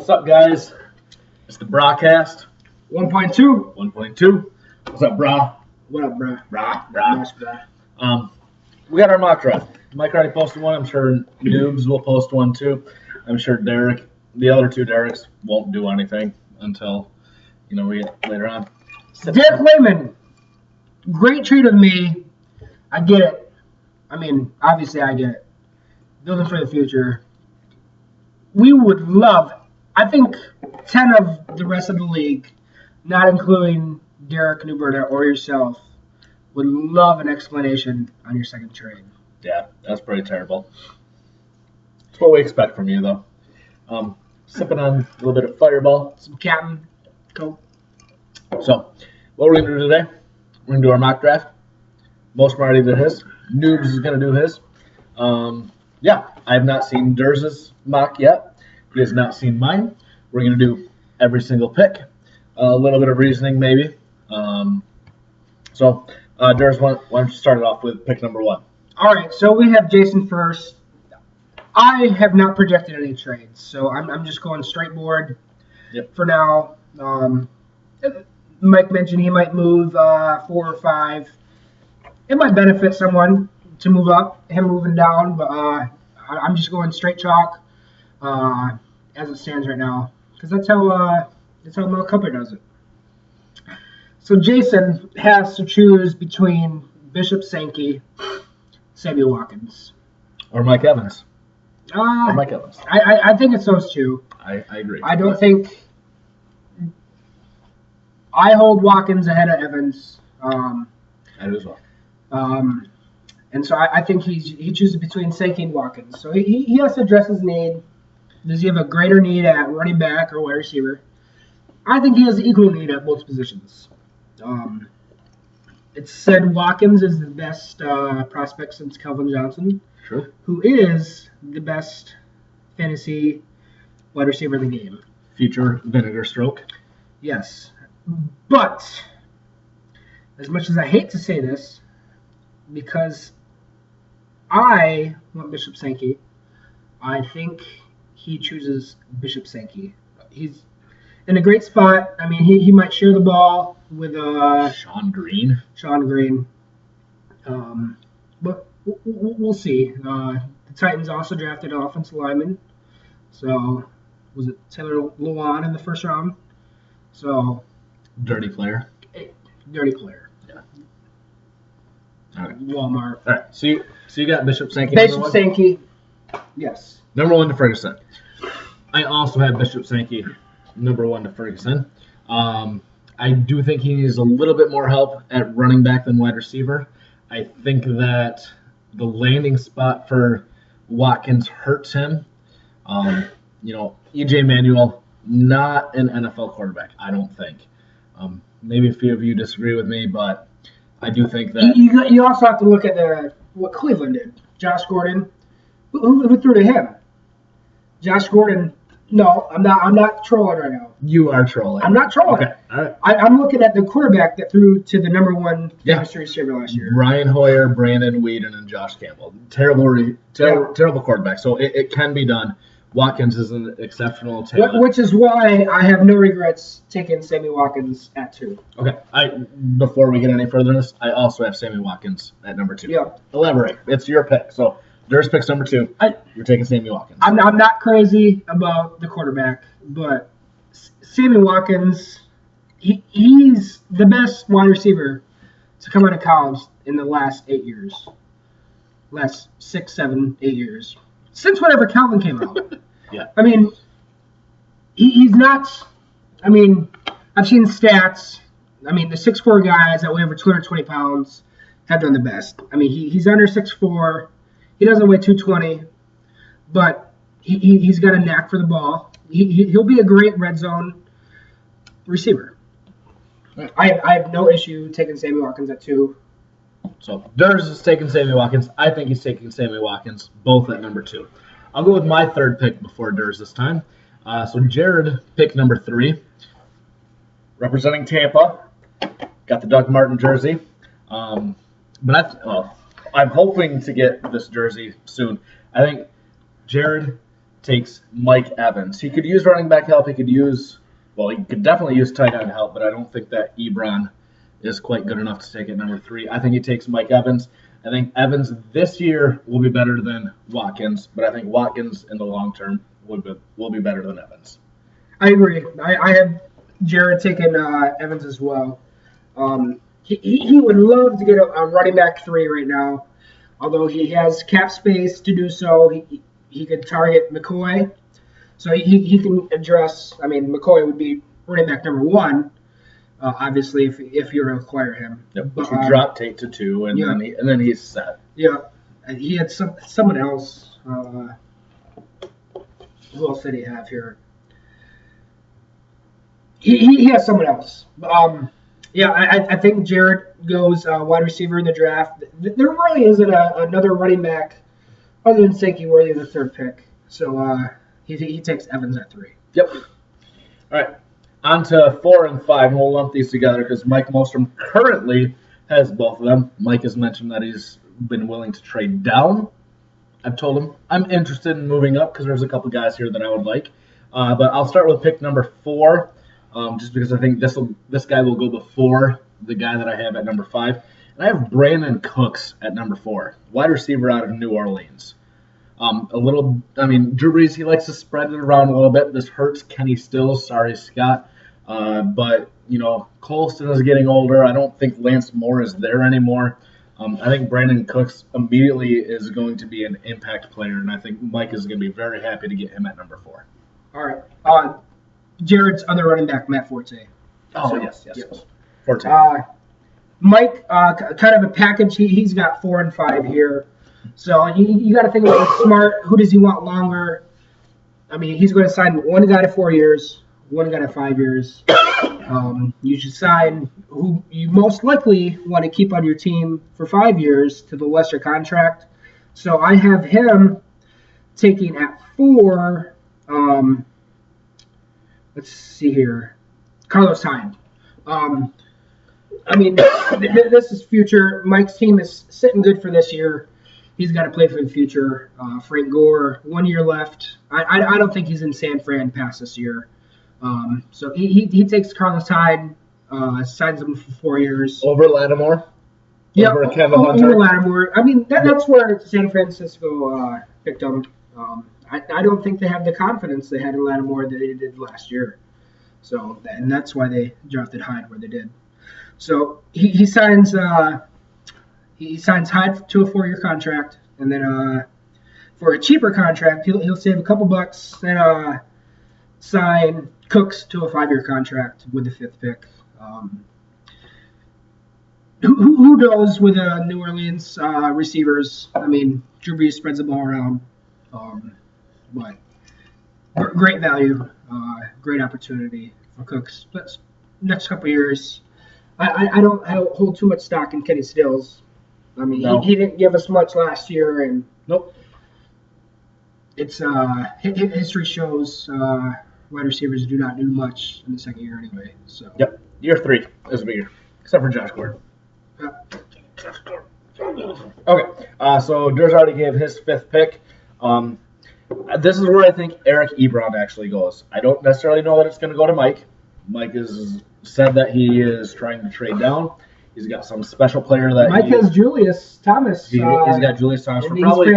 What's up, guys? It's the Brahcast 1.2. 1.2. What's up, Brah? What up, Brah? Brah. Nice, Brah. We got our mock draft. Mike already posted one. I'm sure Noobs will post one too. I'm sure Derek, the other two Dereks, won't do anything until we get later on. Derek Wayman, great trade of me. I get it. I mean, obviously, I get it. Building for the future. We would love, I think, 10 of the rest of the league, not including Derek, Newberta, or yourself, would love an explanation on your second trade. Yeah, that's pretty terrible. That's what we expect from you, though. Sipping on a little bit of Fireball. Some Captain Coke. So, what we're going to do today, we're going to do our mock draft. Most already did his. Noobs is going to do his. Yeah, I have not seen Durz's mock yet. He has not seen mine. We're going to do every single pick. A little bit of reasoning, maybe. So, Durz, why don't you start it off with pick number 1? All right, so we have Jason first. I have not projected any trades, so I'm just going straight board for now. Mike mentioned he might move 4 or 5. It might benefit someone to move up, him moving down, but I'm just going straight chalk as it stands right now, because that's how Mel Cooper does it. So Jason has to choose between Bishop Sankey, Sammy Watkins, Or Mike Evans. Or Mike Evans. I think it's those two. I agree. I don't think I hold Watkins ahead of Evans. I do as well. And so I think he chooses between Sankey and Watkins. So he has to address his need. Does he have a greater need at running back or wide receiver? I think he has equal need at both positions. It's said Watkins is the best prospect since Calvin Johnson, True. who is the best fantasy wide receiver in the game. Future Vinegar Stroke. Yes. But, as much as I hate to say this, because I want Bishop Sankey, I think he chooses Bishop Sankey. He's in a great spot. I mean, he might share the ball with Sean Green. But we'll see. The Titans also drafted an offensive lineman. So, was it Taylor Lewan in the first round? So, Dirty player. dirty player. Yeah. All right. Walmart. All right. So you got Bishop Sankey. Bishop Sankey. Yes. Number 1 to Ferguson. I also have Bishop Sankey, number 1 to Ferguson. I do think he needs a little bit more help at running back than wide receiver. I think that the landing spot for Watkins hurts him. E.J. Manuel, not an NFL quarterback, I don't think. Maybe a few of you disagree with me, but I do think that you also have to look at what Cleveland did. Josh Gordon, who threw to him? Josh Gordon. No, I'm not trolling right now. you are trolling. I'm not trolling. Okay, all right. I'm looking at the quarterback that threw to the number 1 fantasy receiver last year. Ryan Hoyer, Brandon Weeden, and Josh Campbell. Terrible quarterback. So it can be done. Watkins is an exceptional talent. Which is why I have no regrets taking Sammy Watkins at 2. Okay. Before we get any further in this, I also have Sammy Watkins at number 2. Yeah. Elaborate. It's your pick. So Durst picks number 2. You're taking Sammy Watkins. I'm not crazy about the quarterback, but Sammy Watkins, he's the best wide receiver to come out of college in the last 8 years. Last 6, 7, 8 years. Since whenever Calvin came out. Yeah. I mean, he's not. I mean, I've seen stats. I mean, the 6'4" guys that weigh over 220 pounds have done the best. I mean, he's under 6'4". He doesn't weigh 220, but he's got a knack for the ball. He'll be a great red zone receiver. I have no issue taking Sammy Watkins at 2. So Durst is taking Sammy Watkins. I think he's taking Sammy Watkins, both at number 2. I'll go with my third pick before Durst this time. So Jared picked number 3. Representing Tampa. Got the Doug Martin jersey. But I'm hoping to get this jersey soon. I think Jared takes Mike Evans. He could use running back help. He could definitely use tight end help, but I don't think that Ebron is quite good enough to take at number 3. I think he takes Mike Evans. I think Evans this year will be better than Watkins, but I think Watkins in the long term will be better than Evans. I agree. I have Jared taking Evans as well. He would love to get a running back 3 right now, although he has cap space to do so. He could target McCoy, so he can address. I mean, McCoy would be running back number 1, obviously, if you were to acquire him. Yep, which would drop Tate to 2, and then he's set. Yeah, he had someone else. Who else did he have here? He has someone else. I think Jared goes wide receiver in the draft. There really isn't another running back other than Sankey worthy of the 3rd pick. So he takes Evans at 3. Yep. All right. On to 4 and 5, and we'll lump these together because Mike Mostrom currently has both of them. Mike has mentioned that he's been willing to trade down. I've told him I'm interested in moving up because there's a couple guys here that I would like. But I'll start with pick number 4, just because I think this guy will go before the guy that I have at number 5. And I have Brandon Cooks at number 4, wide receiver out of New Orleans. Drew Brees, he likes to spread it around a little bit. This hurts Kenny Stills. Sorry, Scott. But Colston is getting older. I don't think Lance Moore is there anymore. I think Brandon Cooks immediately is going to be an impact player, and I think Mike is going to be very happy to get him at number 4. All right. Jared's other running back, Matt Forte. Oh, yes. Forte. Mike, kind of a package. He's got 4 and 5 here. So you got to think about it smart. Who does he want longer? I mean, he's going to sign one guy to 4 years, one guy to 5 years. You should sign who you most likely want to keep on your team for 5 years to the lesser contract. So I have him taking at 4. Let's see here. Carlos Hyde. This is future. Mike's team is sitting good for this year. He's got to play for the future. Frank Gore, 1 year left. I don't think he's in San Fran past this year. So he takes Carlos Hyde, signs him for 4 years. Over Lattimore? Yeah, over Kevin Hunter? Over Lattimore. I mean, that's where San Francisco picked him. I don't think they have the confidence they had in Lattimore that they did last year. So, and that's why they drafted Hyde where they did. So he signs Hyde to a 4-year contract, and then for a cheaper contract, he'll save a couple bucks and sign Cooks to a 5-year contract with the 5th pick. Who knows with New Orleans receivers? I mean, Drew Brees spreads the ball around, but great value, great opportunity for Cooks. But next couple of years, I don't hold too much stock in Kenny Stills. I mean, no. He didn't give us much last year, and nope. It's history shows wide receivers do not do much in the second year anyway. So yep, year 3 is a big year, except for Josh Gordon. Okay, so Durs already gave his 5th pick. This is where I think Eric Ebron actually goes. I don't necessarily know that it's going to go to Mike. Mike has said that he is trying to trade down. He's got some special player that Mike has Julius Thomas. He's got Julius Thomas for probably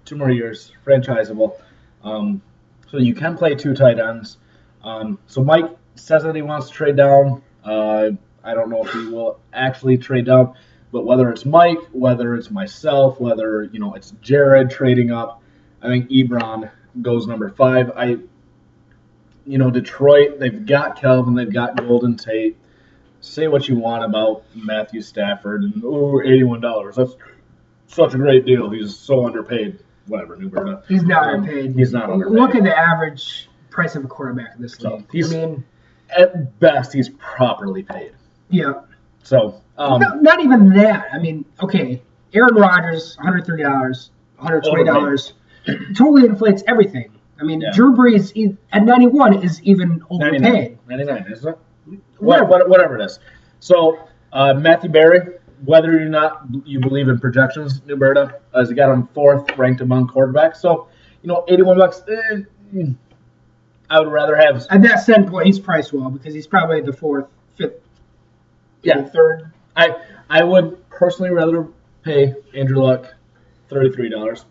2 more years, franchisable. So you can play 2 tight ends. So Mike says that he wants to trade down. I don't know if he will actually trade down, but whether it's Mike, whether it's myself, whether it's Jared trading up, I think Ebron goes number 5. Detroit, they've got Kelvin, they've got Golden Tate. Say what you want about Matthew Stafford and $81. That's such a great deal. He's so underpaid. Whatever, New Berta. He's not underpaid. He's not underpaid. Look at the average price of a quarterback in this league. At best, he's properly paid. Yeah. So not even that. I mean, okay, Aaron Rodgers, $130, $120, totally inflates everything. I mean, yeah. Drew Brees at 91 is even overpaid. 99, isn't it? Whatever it is. So Matthew Berry, whether or not you believe in projections, New Berta, has got him 4th ranked among quarterbacks. So $81. I would rather have. At that standpoint, he's priced well because he's probably the fourth, fifth, third. I would personally rather pay Andrew Luck $33,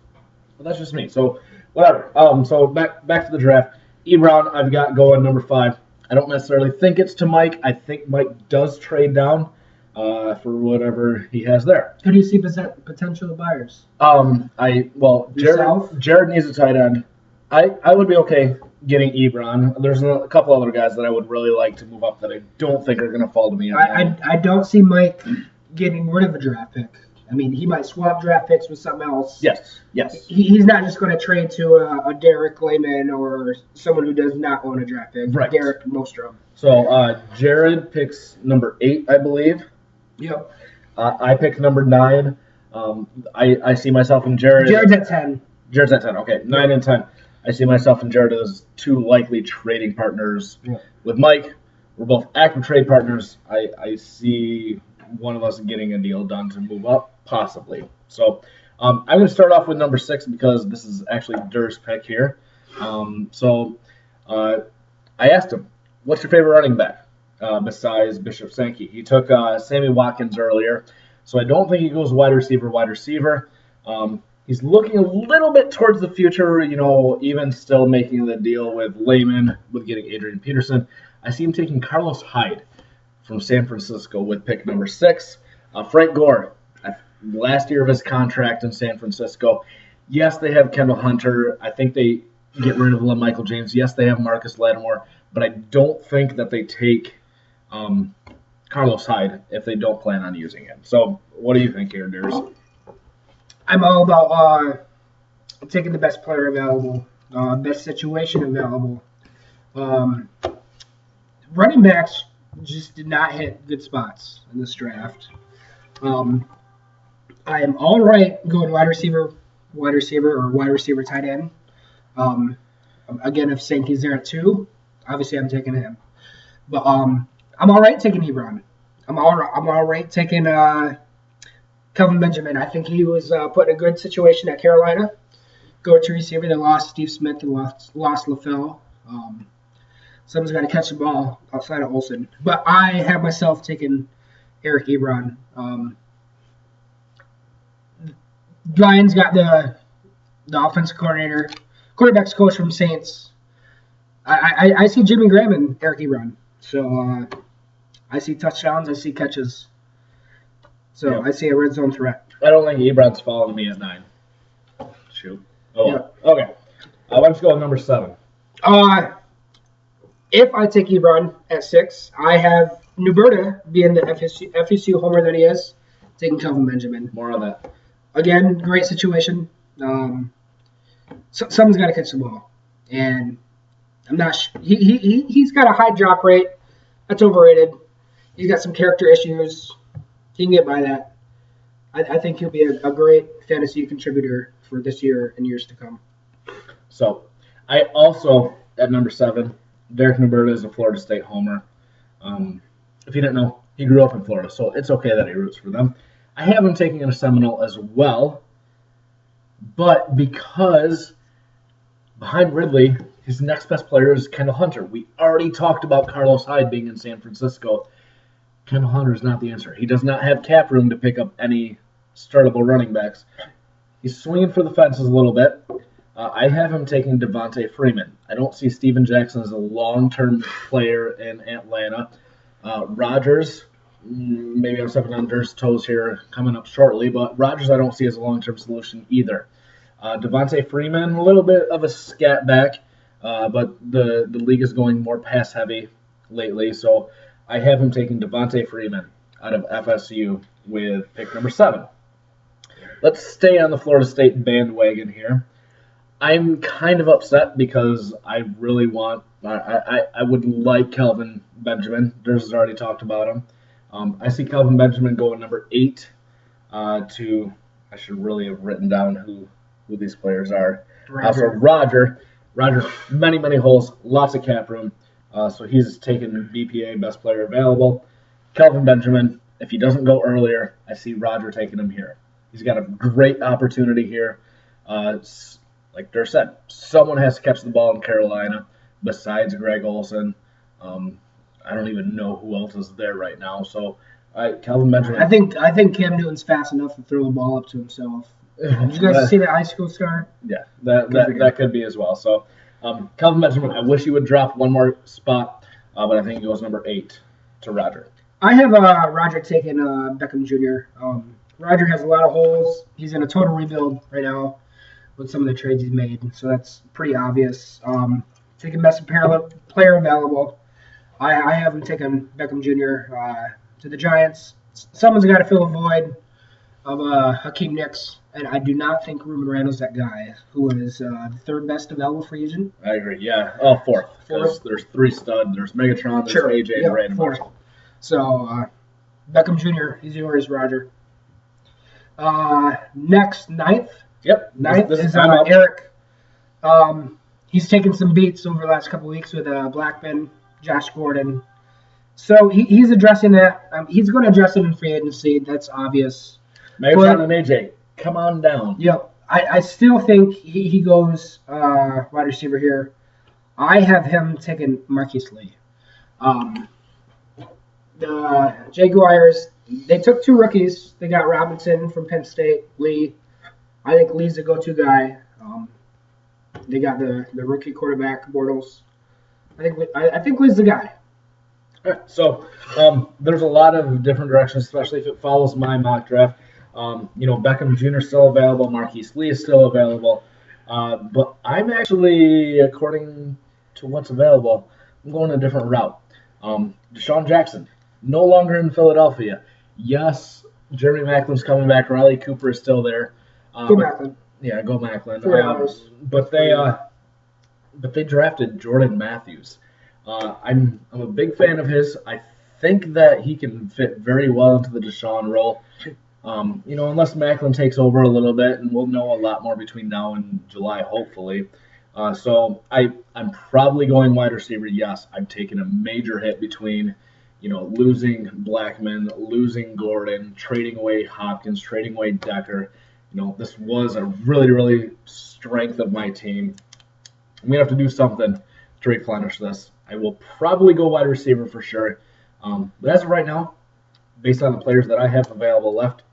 but that's just me. So whatever. So back to the draft. Ebron, I've got going number 5. I don't necessarily think it's to Mike. I think Mike does trade down for whatever he has there. Who do you see potential buyers? Jared needs a tight end. I would be okay getting Ebron. There's a couple other guys that I would really like to move up that I don't think are going to fall to me. I don't see Mike getting rid of a draft pick. I mean, he might swap draft picks with something else. Yes. He's not just going to trade to a Derek Lehman or someone who does not own a draft pick. Right. Derek Mostrom. So Jared picks number 8, I believe. Yep. I picked number 9. I see myself in Jared. Jared's at 10. Jared's at 10. Okay, 9 and 10. I see myself and Jared as 2 likely trading partners. Yeah. With Mike, we're both active trade partners. I see one of us getting a deal done to move up, possibly. So I'm going to start off with number 6 because this is actually Durr's pick here. I asked him, what's your favorite running back besides Bishop Sankey? He took Sammy Watkins earlier, so I don't think he goes wide receiver. He's looking a little bit towards the future, even still making the deal with Lehman, with getting Adrian Peterson. I see him taking Carlos Hyde from San Francisco with pick number 6. Frank Gore, last year of his contract in San Francisco. Yes, they have Kendall Hunter. I think they get rid of Michael James. Yes, they have Marcus Lattimore. But I don't think that they take Carlos Hyde if they don't plan on using him. So what do you think here, Durs? I'm all about taking the best player available, best situation available. Running backs just did not hit good spots in this draft. I am all right going wide receiver, or wide receiver tight end. Again, if Sankey's there at 2, obviously I'm taking him. But I'm all right taking Ebron. I'm all right taking Kelvin Benjamin. I think he was put in a good situation at Carolina. Go to receiver. They lost Steve Smith and lost LaFell. Someone's got to catch the ball outside of Olsen. But I have myself taking Eric Ebron. Brian's got the offensive coordinator, quarterback's coach from Saints. I see Jimmy Graham and Eric Ebron. So I see touchdowns. I see catches. So yeah. I see a red zone threat. I don't think Ebron's following me at 9. Shoot. Oh, yeah. Okay. Why don't you go with number 7? If I take Ebron at 6, I have Newberta being the FSU homer that he is, taking Kelvin Benjamin. More on that. Again, great situation. Someone's got to catch the ball. And I'm not sure. He's got a high drop rate. That's overrated. He's got some character issues. He can get by that. I think he'll be a great fantasy contributor for this year and years to come. So, I also, at number 7, Derek Newberta is a Florida State homer. If you didn't know, he grew up in Florida, so it's okay that he roots for them. I have him taking a Seminole as well, but because behind Ridley, his next best player is Kendall Hunter. We already talked about Carlos Hyde being in San Francisco. Kendall Hunter is not the answer. He does not have cap room to pick up any startable running backs. He's swinging for the fences a little bit. I have him taking Devontae Freeman. I don't see Steven Jackson as a long-term player in Atlanta. Rodgers, maybe I'm stepping on Durst's toes here coming up shortly, but Rodgers I don't see as a long-term solution either. Devontae Freeman, a little bit of a scat back, but the league is going more pass-heavy lately, so I have him taking Devontae Freeman out of FSU with pick number 7. Let's stay on the Florida State bandwagon here. I'm kind of upset because I really want I would like Kelvin Benjamin. Durs has already talked about him. I see Kelvin Benjamin going number 8 to I should really have written down who these players are. Roger, many holes, lots of cap room. So he's taken BPA, best player available. Kelvin Benjamin, if he doesn't go earlier, I see Roger taking him here. He's got a great opportunity here. like Durr said, someone has to catch the ball in Carolina besides Greg Olsen. I don't even know who else is there right now. So, Kelvin Benjamin. I think Cam Newton's fast enough to throw the ball up to himself. Did you guys see that high school star? Yeah, that could be as well. So, Kelvin Benjamin, I wish he would drop one more spot, but I think he goes number 8 to Roger. I have Roger taking Beckham Jr. Roger has a lot of holes. He's in a total rebuild right now with some of the trades he's made, so that's pretty obvious. Taking best player available. I have him taking Beckham Jr. To the Giants. Someone's got to fill a void of Hakeem Nicks, and I do not think Ruben Randall's that guy who is the third best available free agent. I agree. Yeah. Oh, fourth. Because there's 3 studs. There's Megatron. There's AJ and Brandon Marshall. So Beckham Jr. He's yours, Roger. Next, ninth. Yep. Ninth is Eric. He's taken some beats over the last couple weeks with Blackman, Josh Gordon. So he's addressing that. He's going to address it in free agency. That's obvious. Megatron and AJ, come on down. Yep. I still think he goes wide receiver here. I have him taking Marquise Lee. The Jaguars, they took 2 rookies. They got Robinson from Penn State, Lee. I think Lee's the go-to guy. They got the rookie quarterback, Bortles. I think Lee's the guy. All right, so there's a lot of different directions, especially if it follows my mock draft. Beckham Jr. is still available. Marquise Lee is still available. But I'm actually, according to what's available, I'm going a different route. Deshaun Jackson, no longer in Philadelphia. Yes, Jeremy Macklin's coming back. Riley Cooper is still there. Go Macklin. Yeah, go Macklin. But they drafted Jordan Matthews. I'm a big fan of his. I think that he can fit very well into the Deshaun role. Unless Macklin takes over a little bit, and we'll know a lot more between now and July, hopefully. So I'm probably going wide receiver. Yes, I'm taking a major hit between, losing Blackman, losing Gordon, trading away Hopkins, trading away Decker. This was a really, really strength of my team. I'm going to have to do something to replenish this. I will probably go wide receiver for sure. But as of right now, based on the players that I have available left,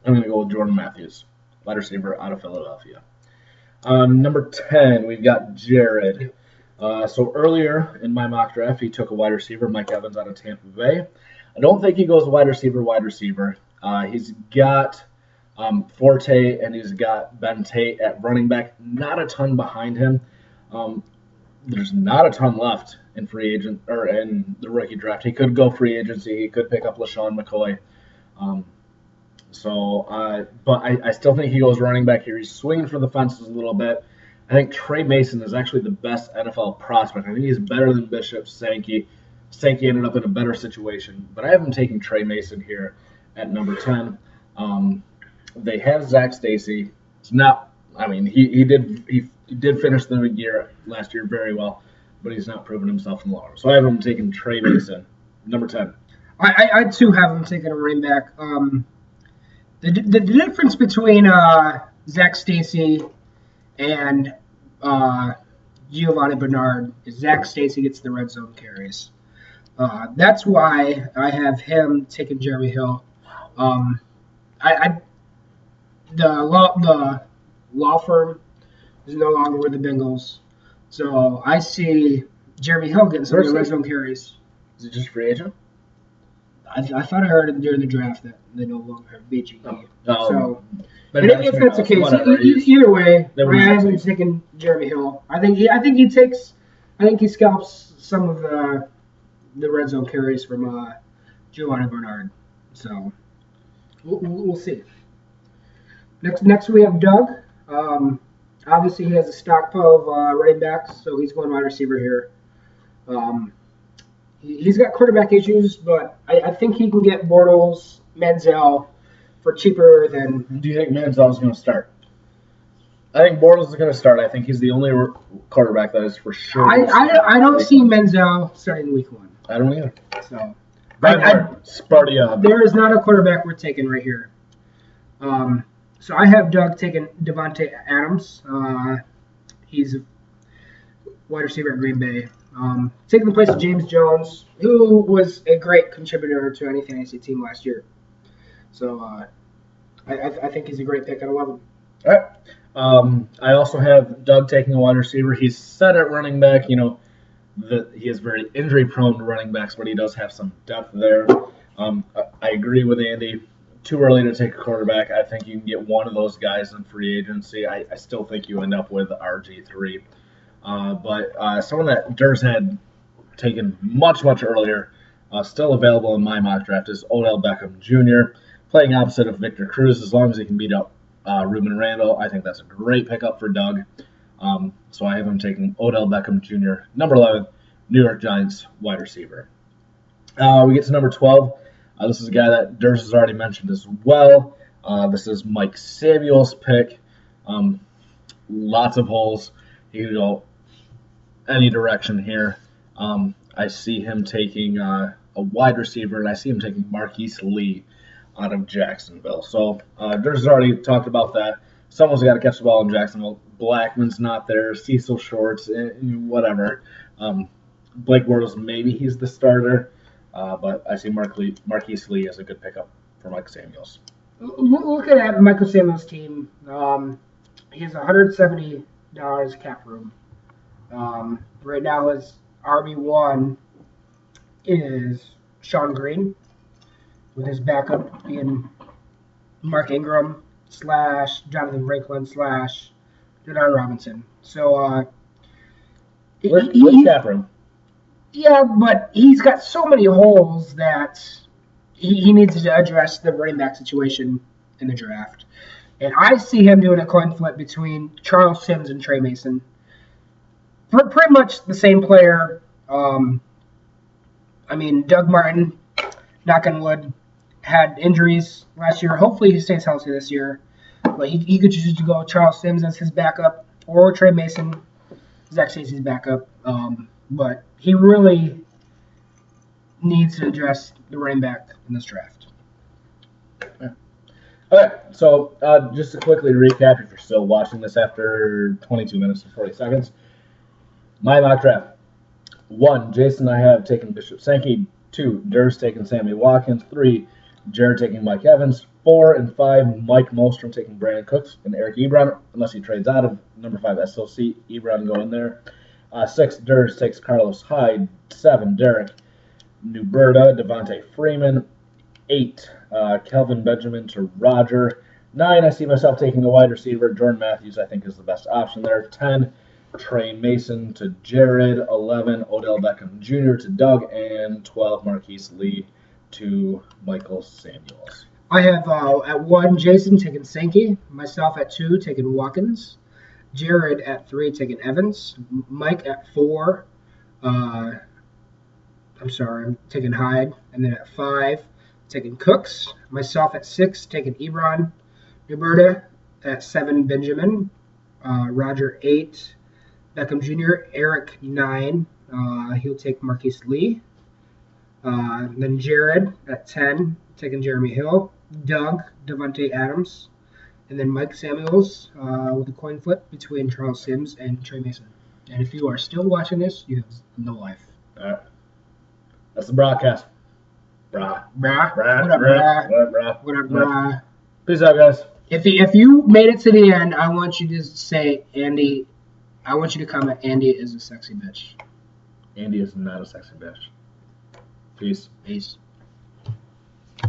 I'm going to go with Jordan Matthews, wide receiver out of Philadelphia. Number 10, we've got Jared. So earlier in my mock draft, he took a wide receiver, Mike Evans out of Tampa Bay. I don't think he goes wide receiver. He's got Forte and he's got Ben Tate at running back. Not a ton behind him. There's not a ton left in free agent or in the rookie draft. He could go free agency. He could pick up LaShawn McCoy. But I still think he goes running back here. He's swinging for the fences a little bit. I think Trey Mason is actually the best NFL prospect. I think he's better than Bishop Sankey. Sankey ended up in a better situation, but I have him taking Trey Mason here at number 10. They have Zach Stacy. It's not. I mean, he did finish the year last year very well, but he's not proven himself in the long run. So I have him taking Trey Mason, number 10. I too have him taking a running back. The difference between Zach Stacy and Giovanni Bernard is Zach Stacy gets the red zone carries. That's why I have him taking Jeremy Hill. The law firm is no longer with the Bengals, so I see Jeremy Hill getting some of the red zone carries. Is it just free agent? I thought I heard during the draft that they no longer have BGE. So, if that's the case, either way, I haven't taken Jeremy Hill. I think he scalps some of the red zone carries from Giovanni Bernard. So we'll see. Next we have Doug. Obviously, he has a stockpile of running backs, so he's going wide receiver here. He's got quarterback issues, but I think he can get Bortles, Manziel for cheaper than. Do you think Manziel is going to start? I think Bortles is going to start. I think he's the only quarterback that is for sure. I don't see Manziel starting week 1. I don't either. So, Spartia. There is not a quarterback we're taking right here. So I have Doug taking Devontae Adams. He's a wide receiver at Green Bay. Taking the place of James Jones, who was a great contributor to any fantasy team last year. So I think he's a great pick at 11. All right. I also have Doug taking a wide receiver. He's set at running back. You know, he is very injury-prone running backs, but he does have some depth there. I agree with Andy. Too early to take a quarterback. I think you can get one of those guys in free agency. I still think you end up with RG3. But someone that Durs had taken much earlier, still available in my mock draft, is Odell Beckham Jr., playing opposite of Victor Cruz. As long as he can beat up Ruben Randall, I think that's a great pickup for Doug. So I have him taking Odell Beckham Jr., number 11, New York Giants wide receiver. We get to number 12. This is a guy that Durs has already mentioned as well. This is Mike Samuel's pick. Lots of holes. He can go any direction here. I see him taking a wide receiver, and I see him taking Marquise Lee out of Jacksonville. So Durs has already talked about that. Someone's got to catch the ball in Jacksonville. Blackman's not there. Cecil Shorts, whatever. Blake Bortles, maybe he's the starter. But I see Marquise Lee as a good pickup for Mike Samuels. Looking at Michael Samuels' team, he has $170 cap room. Right now, his RB1 is Sean Green, with his backup being Mark Ingram / Jonathan Franklin / Denard Robinson. So, with cap room. Yeah, but he's got so many holes that he needs to address the running back situation in the draft. And I see him doing a coin flip between Charles Sims and Trey Mason. Pretty much the same player. Doug Martin, knock on wood, had injuries last year. Hopefully he stays healthy this year. But he could choose to go Charles Sims as his backup or Trey Mason, Zach Stacy's backup. But he really needs to address the running back in this draft. Okay, so just to quickly recap, if you're still watching this after 22 minutes and 40 seconds, my mock draft. 1, Jason and I have taken Bishop Sankey. 2, Durs taking Sammy Watkins. 3, Jared taking Mike Evans. 4 and 5, Mike Mostrom taking Brandon Cooks and Eric Ebron, unless he trades out of number 5 SLC. Ebron going there. 6, Durs takes Carlos Hyde. 7, Derek Newberta, Devontae Freeman. 8, Kelvin Benjamin to Roger. 9, I see myself taking a wide receiver. Jordan Matthews, I think, is the best option there. 10, Trey Mason to Jared. 11, Odell Beckham Jr. to Doug. And 12, Marquise Lee to Michael Samuels. I have at 1, Jason taking Sankey. Myself at 2, taking Watkins. Jared at 3, taking Evans. Mike at 4, I'm taking Hyde. And then at 5, taking Cooks. Myself at 6, taking Ebron. Newberta at 7, Benjamin. Roger 8, Beckham Jr. Eric 9, he'll take Marquise Lee. Then Jared at 10, taking Jeremy Hill. Doug, Devontae Adams. And then Mike Samuels with a coin flip between Charles Sims and Trey Mason. And if you are still watching this, you have no life. All right. That's the broadcast. Brah. What up, Brah? What up, Brah? Peace out, guys. If you made it to the end, I want you to say, Andy, I want you to comment, Andy is a sexy bitch. Andy is not a sexy bitch. Peace. Peace.